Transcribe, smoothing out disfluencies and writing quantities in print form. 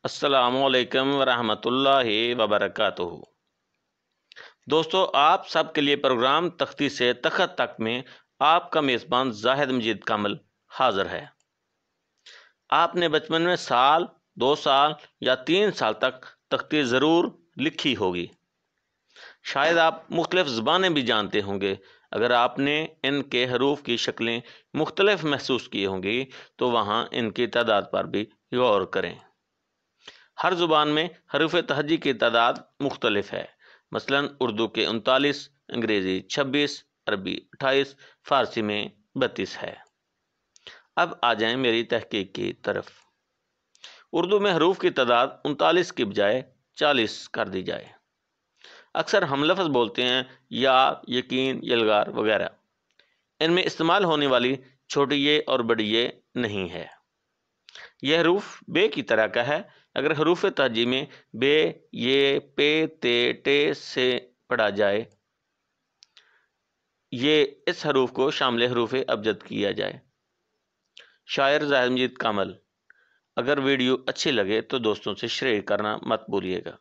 अस्सलामु अलैकुम वरहमतुल्लाहि वबरकातुहू। दोस्तों, आप सबके लिए प्रोग्राम तख्ती से तखत तक में आपका मेज़बान जाहिद मजीद कामिल हाज़िर है। आपने बचपन में साल, 2 साल या 3 साल तक तख्ती ज़रूर लिखी होगी। शायद आप मुख्तलिफ़ ज़बानें भी जानते होंगे। अगर आपने इनके हरूफ की शक्लें मुख्तलिफ महसूस की होंगी तो वहाँ इनकी तादाद पर भी गौर करें। हर ज़ुबान में हरूफ तहजी की तादाद मुख्तलिफ है। मसलन उर्दू के 39, अंग्रेज़ी 26, अरबी 28, फ़ारसी में 32 है। अब आ जाएं मेरी तहकीक की तरफ। उर्दू में हरूफ की तादाद 39 की बजाय 40 कर दी जाए। अक्सर हम लफ्ज़ बोलते हैं या, यकीन, यलगार वगैरह। इनमें इस्तेमाल होने वाली छोटी ये और बड़ी ये नहीं है। यह हरूफ बे की तरह का है। अगर हरूफ तहजी में बे, ये, पे, ते, टे से पढ़ा जाए, ये इस हरूफ को शामिल हरूफ अबजद किया जाए। शायर जाहिद मजीद कामिल। अगर वीडियो अच्छी लगे तो दोस्तों से शेयर करना मत भूलिएगा।